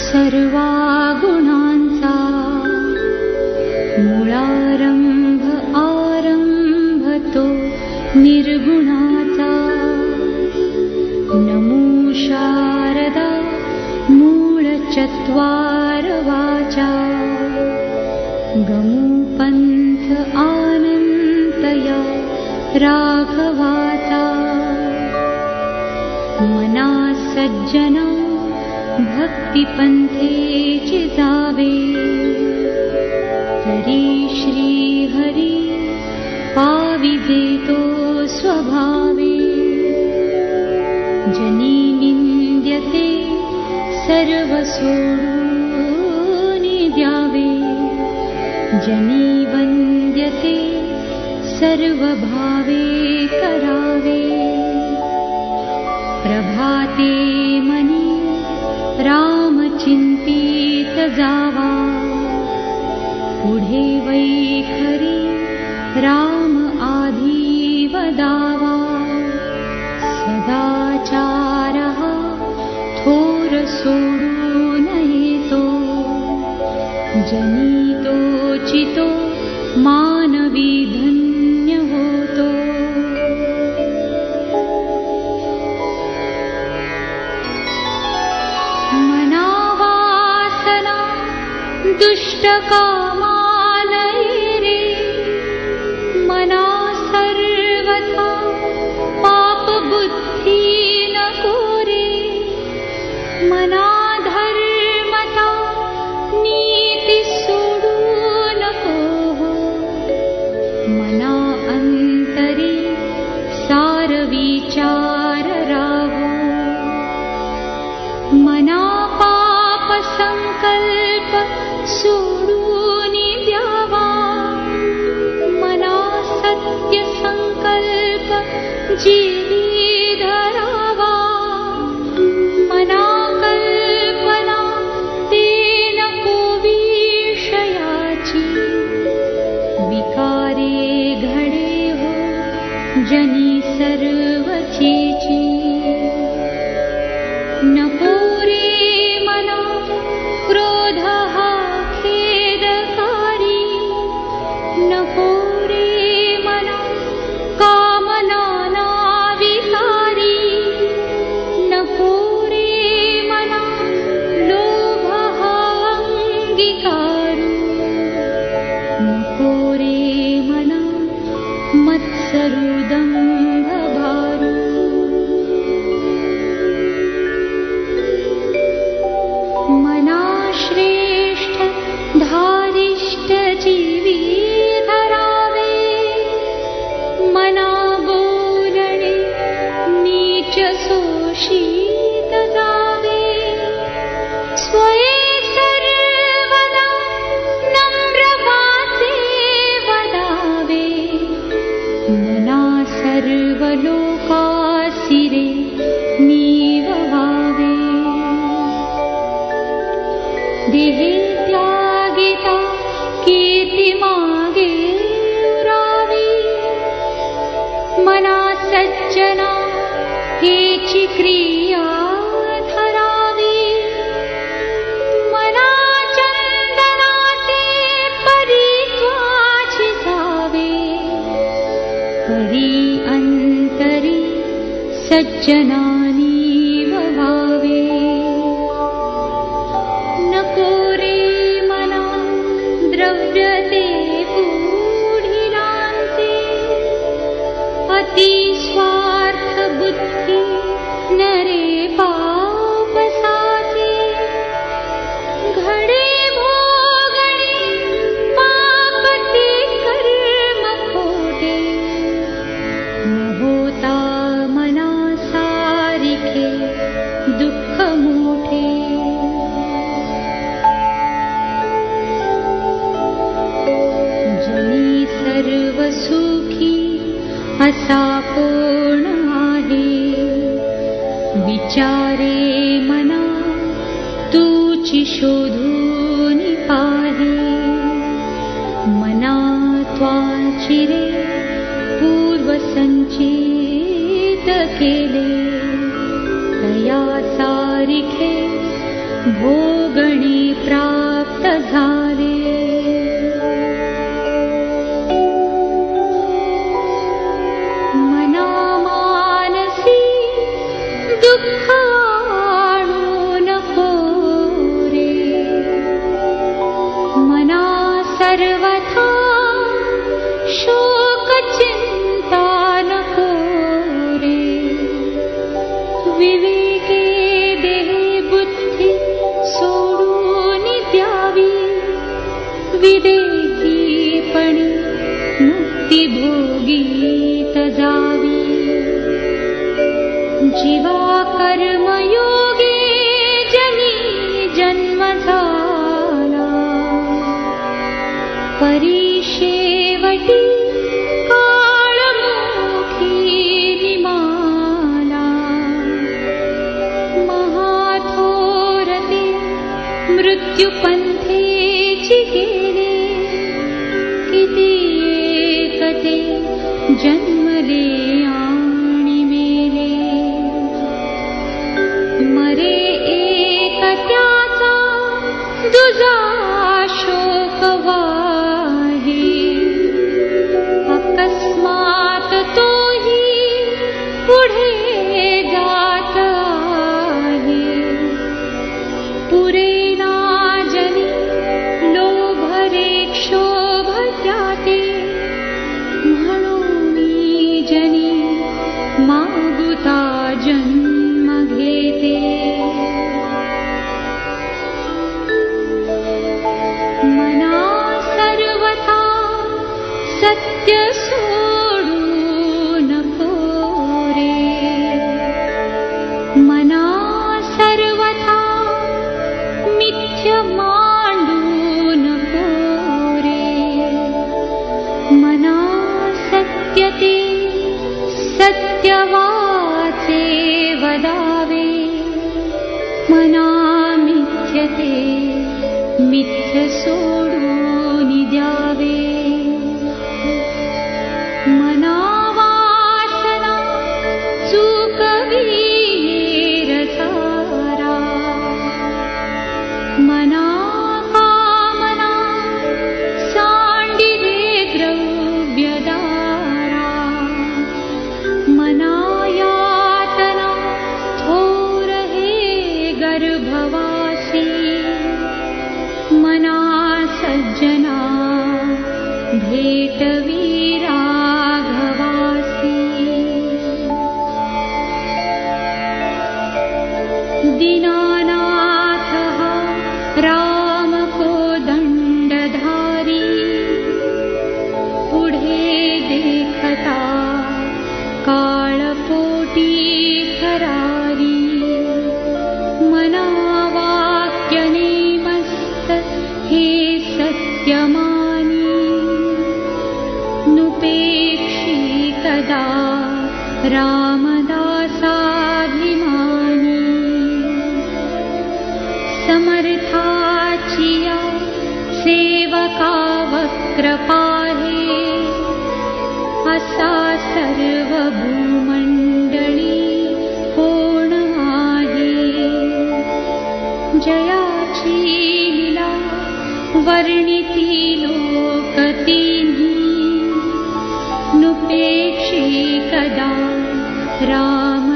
सर्वा गुणांचा मूळारंभ आरंभ तो निर्गुणाचा। नमो शारदा मूळ चत्वार वाचा गमू पंथ आनंतया राघवाचा। मना सज्जना भक्ति पंथेची जावे तरी श्री हरी पाविजे तो स्वभावे। जनी निंद्यते सर्व सोडून द्यावे जनी वंद्यते सर्व भावे करावे। प्रभाते मनी राम चिंतित जावा पुढे वैखरी राम आधी वदावा। सदाचारः थोर सोडून येतो जनितो चितो मानवी धन्य होतो। मनावासना दुष्ट कामालये रे मना सर्वथा पाप बुद्धि नको रे। मना धर्मता नीति सोडू नको हो मना अंतरी सार विचार राहो। मना पाप संकल्प सोडून द्यावा मना सत्य संकल्प जीवी धरावा। मना कल्पना ते नको विषयाची विकारे घडे हो जनी सर्वचीची। नको रे मना क्रोध हा खेदकारी नको रे मना कामना ना विकारी। नको रे मना लोभ हा अंगीकारू नको रे मना मत्सरू दंभ भारू। मना श्रेष्ठ धारिष्ट जीवी धरावे मना बोलणे नीच शोषित जावे। स्वये सर्वदा नम्र वाचे वदावे मना सर्व लोकासिरे नीववावे। देहे त्यागिता कीर्ति मागे उरावी मना सज्जना हेची क्रिया धरावी। मना चंदनाचे परित्वाची जावे परी अंतरी सज्जनानी ववावे। नको रे मना द्रव्य ते पुढिलांचे अति स्वार्थ बुद्धी नरे पापसाचे। घडे भोगणे पाप ते कर्म खोटे न होता मना सारिखे दुःख मोठे। जनी सर्व सुखी असा कोण आहे विचारे मना तूची शोधून पाहे। मना त्वाची रे पूर्व संचित केले तया सारिखे भोग प्राप्त झाले. मना मानसी दुःख आणू नको रे. मना सर्वथा शोक चिंता नको रे. विवेके देह बुद्धी सोडून द्यावी. विदेहीपणी मुक्ती भोगीत जावी. जीवा कर्मयोगे जनी जन्म झाला. परिशेवटी काळमुखी निमाला. महाथोरते मृत्युपंथेची गेले. किती एकते जन्मले आणि मेले. मरे एक त्याचा दुजा शोक वाहे. अकस्मात तोही पुढे जात आहे. पुरेना जनी लोभ रे क्षोभ त्याते. म्हणून जनी मागुता जन्म घेते. मना सर्वथा सत्य सोडू नको रे. मना सर्वथा मिथ्य मांडू नको रे. मना सत्यते सत्यवाचे वदावे. मना मिथ्यते मिथ्य सोडून द्यावे. मना वासना चुकवी रसारा. मना कामना सांडिले द्रव्यदारा. मना यातना थोर हे गर्भवासी. मना सज्जना भेटवी राघवासी. दीनानाथ हा राम कोदंडधारी. पुढे देखता काळपोटी खरारी. मना वाक्यने हे सत्यमानी. नुपेक्षी कदा रामदासाभिमानी. समर्थाचिया सेवका वक्रपाहे. असा सर्व भूमंडळी कोण आहे. जयाची लीला वर्णिती लोकतिनी. नुपेक्षी कदा राम